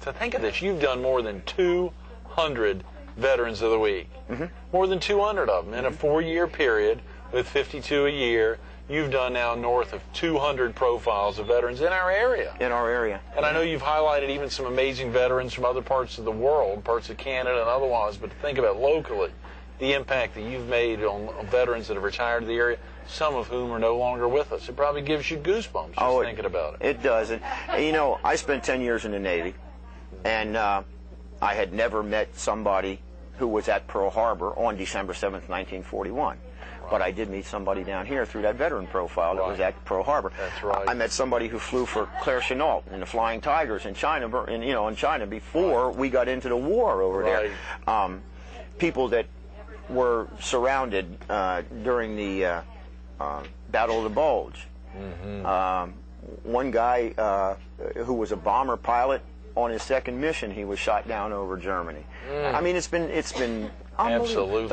So think of this. You've done more than 200 Veterans of the Week. More than 200 of them in a 4-year period with 52 a year. You've done now north of 200 profiles of veterans in our area. In our area. And I know you've highlighted even some amazing veterans from other parts of the world, parts of Canada and otherwise, but to think about locally, the impact that you've made on veterans that have retired to the area, some of whom are no longer with us. It probably gives you goosebumps just thinking about it. It does. And, you know, I spent 10 years in the Navy, and I had never met somebody who was at Pearl Harbor on December 7th, 1941. But I did meet somebody down here through that veteran profile that was at Pearl Harbor. That's right. I met somebody who flew for Claire Chennault in the Flying Tigers in China, in China before we got into the war over there. People that were surrounded during the Battle of the Bulge. One guy who was a bomber pilot, on his second mission, he was shot down over Germany. I mean, it's been unbelievable. Absolutely.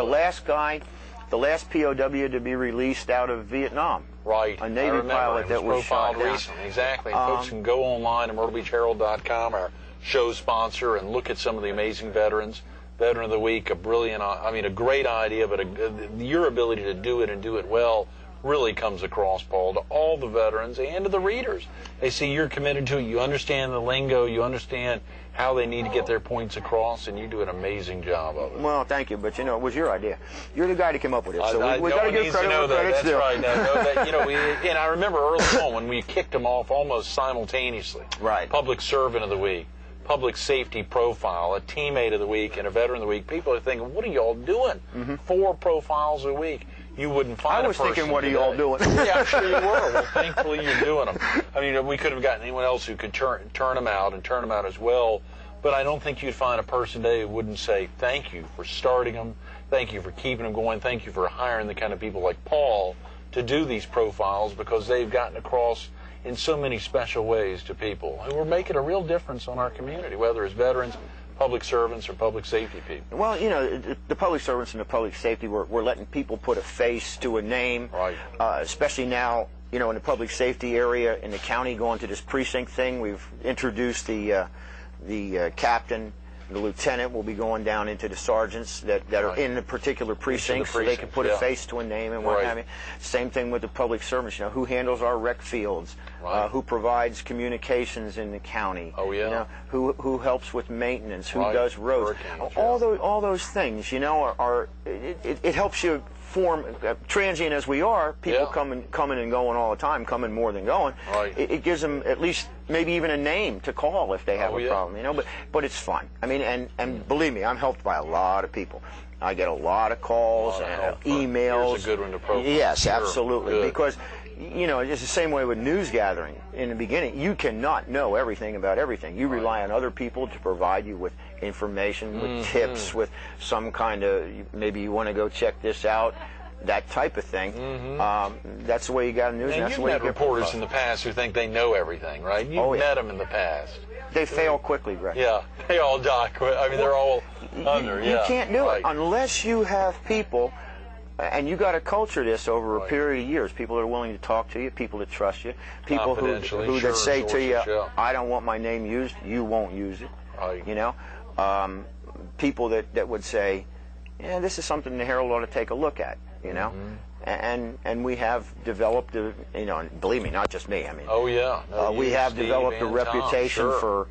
The last POW to be released out of Vietnam. Right. A Navy pilot that was shot down. Recently. Exactly. Folks can go online at myrtlebeachherald.com, our show sponsor, and look at some of the amazing veterans. Veteran of the Week, a great idea, but your ability to do it and do it well really comes across, Paul, to all the veterans and to the readers. They see you're committed to it. You understand the lingo. You understand how they need to get their points across, and you do an amazing job of it. Well, thank you, but you know, it was your idea. You're the guy to come up with it, so we no got to one give needs credit to know where credit's that. due. That's right. No, and I remember early on when we kicked them off almost simultaneously. Right. Public Servant of the Week, Public Safety Profile, a Teammate of the Week, and a Veteran of the Week. People are thinking, what are y'all doing? 4 profiles a week. You wouldn't find I was thinking, what are y'all doing? Yeah, I'm sure you were. Well, thankfully you're doing them. I mean, we could have gotten anyone else who could turn them out and turn them out as well. But I don't think you'd find a person today who wouldn't say thank you for starting them, thank you for keeping them going, thank you for hiring the kind of people like Paul to do these profiles, because they've gotten across in so many special ways to people. And we're making a real difference on our community, whether it's veterans, public servants, or public safety people. Well, you know, the public servants and the public safety, we're letting people put a face to a name, right. Especially now, you know, in the public safety area in the county, going to this precinct thing. We've introduced the captain, the lieutenant will be going down into the sergeants that are in the particular precinct, so they can put a face to a name and what have you. Same thing with the public servants, you know, who handles our rec fields, who provides communications in the county, you know, who helps with maintenance, who does roads. All those things, you know, it helps you form, transient as we are, people coming and going all the time, coming more than going. It gives them at least maybe even a name to call if they have a problem, you know. But it's fun. I mean, and believe me, I'm helped by a lot of people. I get a lot of calls and emails. Here's a good one to profile. Yes, sure. Absolutely. Good. Because, you know, it's the same way with news gathering. In the beginning, you cannot know everything about everything. You rely on other people to provide you with information, with tips, with some kind of, maybe you want to go check this out, that type of thing. That's the way you got news. And that's you've the way met reporters in the past who think they know everything, right? You've met them in the past. They fail quickly, Greg. Yeah, they all die quick. I mean, they're all under. You can't do it unless you have people, and you got to culture this over a period of years. People that are willing to talk to you, people that trust you, people who that say to you, "I don't want my name used. You won't use it." You know, people that would say, "Yeah, this is something the Herald ought to take a look at." You know. And we have developed, you know, and believe me, not just me. I mean, we have developed a reputation for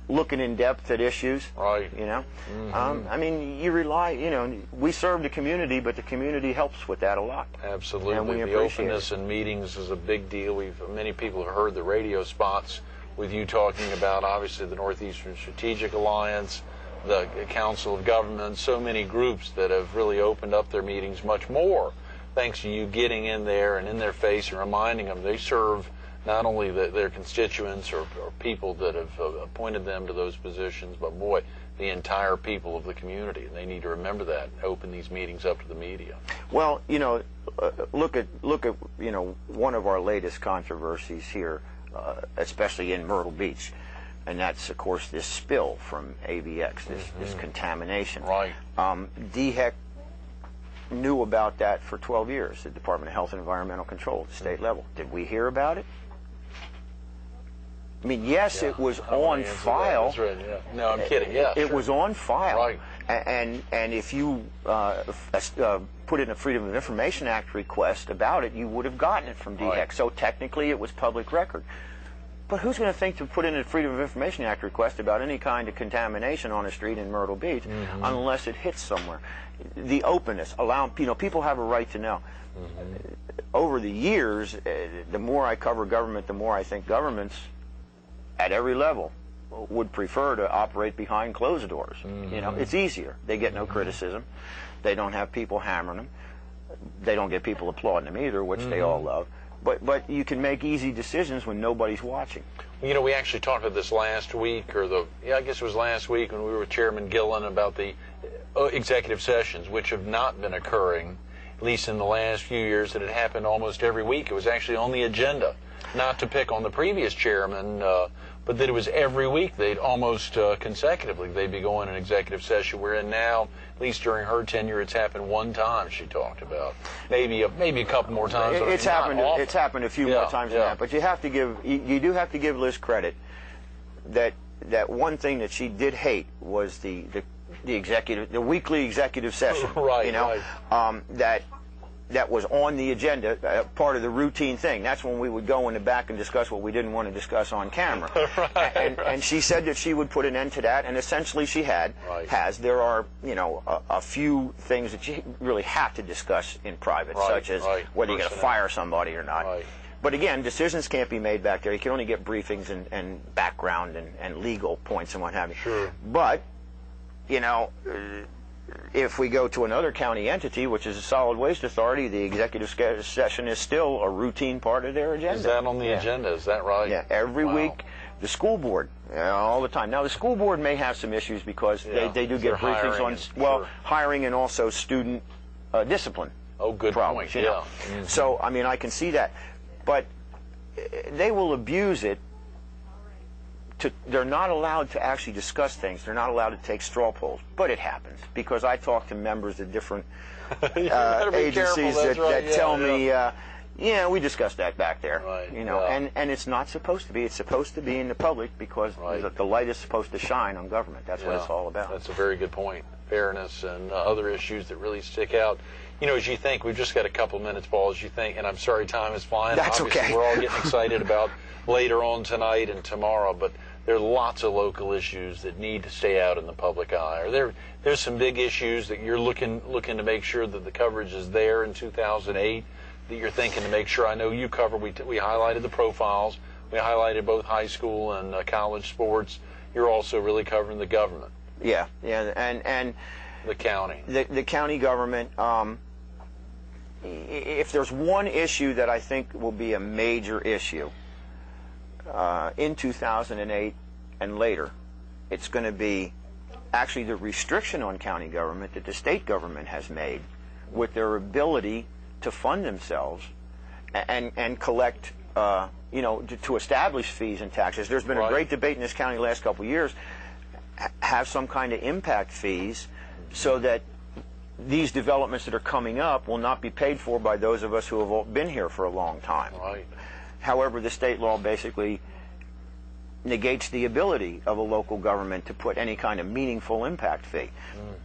looking in depth at issues. You know, I mean, you rely. You know, we serve the community, but the community helps with that a lot. Absolutely, and we the appreciate openness in meetings is a big deal. Many people have heard the radio spots with you talking about, obviously, the Northeastern Strategic Alliance, the Council of Governments, so many groups that have really opened up their meetings much more. Thanks to you getting in there and in their face and reminding them they serve not only their constituents or people that have appointed them to those positions, but boy, the entire people of the community. And they need to remember that and open these meetings up to the media. Well, you know, look at you know, one of our latest controversies here, especially in Myrtle Beach, and that's of course this spill from AVX, this contamination. DHEC knew about that for 12 years, the Department of Health and Environmental Control at the state level. Did we hear about it? I mean, yes, it was on file. That's right, yeah. No, I'm kidding. Yeah, it sure. was on file. Right. And if you put in a Freedom of Information Act request about it, you would have gotten it from DHEC. Right. So technically, it was public record. But who's going to think to put in a Freedom of Information Act request about any kind of contamination on a street in Myrtle Beach unless it hits somewhere? The openness, people have a right to know. Over the years, the more I cover government, the more I think governments at every level would prefer to operate behind closed doors. It's easier. They get no criticism. They don't have people hammering them. They don't get people applauding them either, which they all love. But you can make easy decisions when nobody's watching. We actually talked about this last week, I guess it was last week when we were with Chairman Gillen about the executive sessions, which have not been occurring, at least in the last few years. That it happened almost every week. It was actually on the agenda. Not to pick on the previous chairman, but that it was every week. They'd almost consecutively, they'd be going in executive session. Wherein now, at least during her tenure, it's happened one time. She talked about maybe a couple more times. But it's happened. It's happened a few more times than that. But you have to give you do have to give Liz credit that one thing that she did hate was the weekly executive session. Right. That was on the agenda, part of the routine thing. That's when we would go in the back and discuss what we didn't want to discuss on camera. And she said that she would put an end to that, and essentially she has. There are, a few things that you really have to discuss in private, such as whether you're going to fire somebody or not. But again, decisions can't be made back there. You can only get briefings and background and legal points and what have you. Sure. But, if we go to another county entity, which is a solid waste authority, the executive session is still a routine part of their agenda. Is that on the agenda? Is that right? Yeah, every week. The school board, all the time. Now, the school board may have some issues because they do get briefings on, hiring and also student discipline. Oh, good problems, point. Yeah. So, I can see that. But they will abuse it. They're not allowed to actually discuss things. They're not allowed to take straw polls. But it happens because I talk to members of different agencies that tell me, we discussed that back there. And it's not supposed to be. It's supposed to be in the public because the light is supposed to shine on government. That's what it's all about. That's a very good point. Fairness and other issues that really stick out. As you think, we've just got a couple minutes, Paul, as you think, and I'm sorry time is flying. That's Obviously, okay. We're all getting excited about later on tonight and tomorrow, but there are lots of local issues that need to stay out in the public eye. There's some big issues that you're looking to make sure that the coverage is there in 2008, that you're thinking to make sure. I know you cover, we highlighted the profiles, we highlighted both high school and college sports. You're also really covering the government. Yeah, and the county. The county government, if there's one issue that I think will be a major issue in 2008 and later, it's going to be actually the restriction on county government that the state government has made with their ability to fund themselves and collect, to establish fees and taxes. There's been a great debate in this county the last couple of years, have some kind of impact fees so that these developments that are coming up will not be paid for by those of us who have been here for a long time. However, the state law basically negates the ability of a local government to put any kind of meaningful impact fee.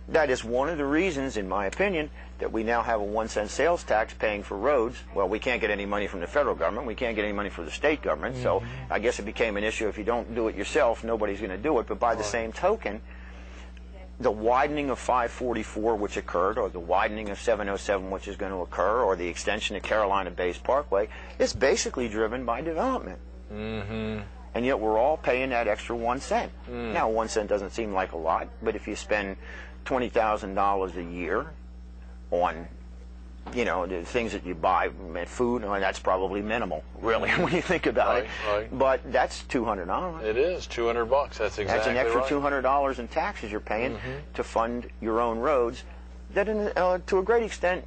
That is one of the reasons, in my opinion, that we now have a 1-cent sales tax paying for roads. Well, we can't get any money from the federal government. We can't get any money from the state government. So I guess it became an issue. If you don't do it yourself, nobody's going to do it. But by the same token, the widening of 544, which occurred, or the widening of 707, which is going to occur, or the extension of Carolina Bays Parkway, is basically driven by development. And yet we're all paying that extra 1 cent. Now, 1 cent doesn't seem like a lot, but if you spend $20,000 a year on, the things that you buy, food, that's probably minimal, really, when you think about it. But that's $200. It is $200. That's exactly right. That's an extra $200 in taxes you're paying to fund your own roads. That, to a great extent,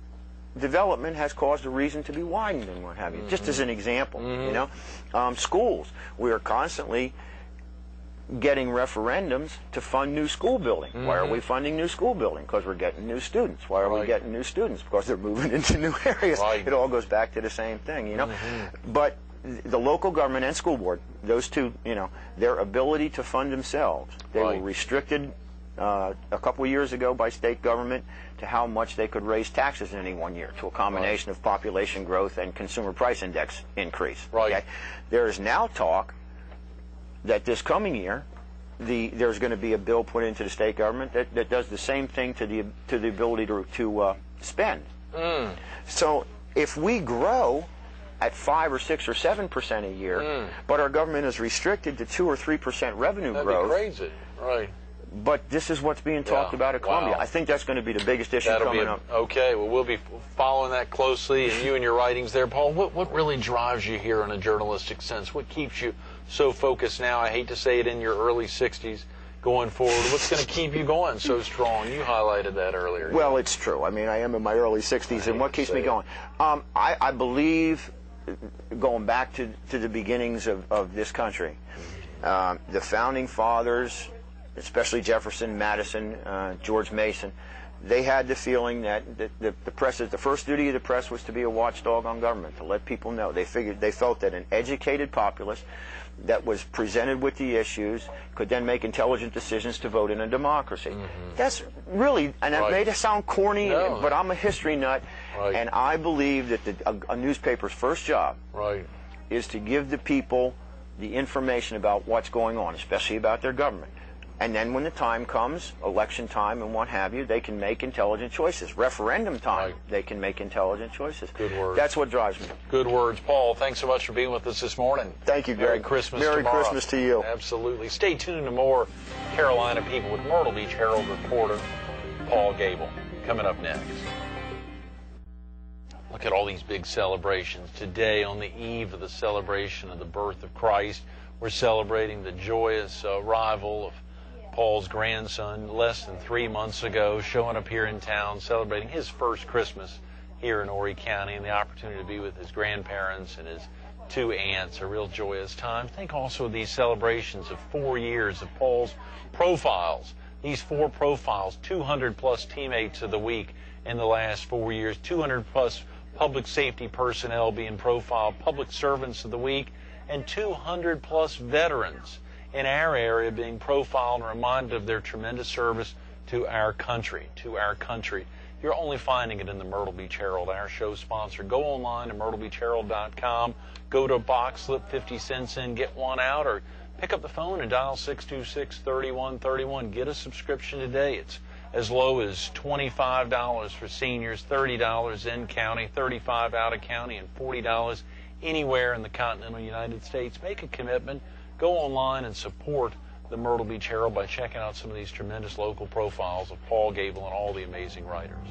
development has caused a reason to be widened and what have you. Just as an example, schools. We are constantly getting referendums to fund new school building. Why are we funding new school building? Because we're getting new students. Why are we getting new students? Because they're moving into new areas. It all goes back to the same thing, But the local government and school board, those two, their ability to fund themselves, they were restricted a couple of years ago by state government to how much they could raise taxes in any one year, to a combination of population growth and consumer price index increase. Okay? There is now talk that this coming year, there's going to be a bill put into the state government that does the same thing to the ability to spend. So if we grow at 5 or 6 or 7% a year, but our government is restricted to 2 or 3% revenue growth. That'd be crazy, right? But this is what's being talked about at Columbia. I think that's going to be the biggest issue coming up. Okay, well, we'll be following that closely, and you and your writings there, Paul. What really drives you here in a journalistic sense? What keeps you so focused now? I hate to say it, in your early 60s, going forward. What's going to keep you going so strong? You highlighted that earlier. Well, it's true. I mean, I am in my early 60s, and what keeps me going? I believe, going back to the beginnings of this country, the founding fathers, especially Jefferson, Madison, George Mason, they had the feeling that the first duty of the press was to be a watchdog on government, to let people know. They felt that an educated populace that was presented with the issues could then make intelligent decisions to vote in a democracy. That's really, and it made it sound corny, but I'm a history nut, and I believe that a newspaper's first job is to give the people the information about what's going on, especially about their government. And then when the time comes, election time and what have you, they can make intelligent choices. Referendum time, they can make intelligent choices. Good words. That's what drives me. Good words. Paul, thanks so much for being with us this morning. Thank you, Greg. Merry Christmas Merry tomorrow. Christmas to you. Absolutely. Stay tuned to more Carolina People with Myrtle Beach Herald reporter Paul Gable. Coming up next. Look at all these big celebrations. Today, on the eve of the celebration of the birth of Christ, we're celebrating the joyous arrival of Paul's grandson less than 3 months ago, showing up here in town, celebrating his first Christmas here in Horry County, and the opportunity to be with his grandparents and his 2 aunts, a real joyous time. Think also of these celebrations of 4 years of Paul's profiles. These 4 profiles, 200-plus teammates of the week in the last 4 years, 200-plus public safety personnel being profiled, public servants of the week, and 200-plus veterans in our area being profiled and reminded of their tremendous service to our country, You're only finding it in the Myrtle Beach Herald, our show sponsor. Go online to myrtlebeachherald.com, go to a box, slip 50 cents in, get one out, or pick up the phone and dial 626-3131. Get a subscription today. It's as low as $25 for seniors, $30 in county, $35 out of county, and $40 anywhere in the continental United States. Make a commitment. Go online and support the Myrtle Beach Herald by checking out some of these tremendous local profiles of Paul Gable and all the amazing writers.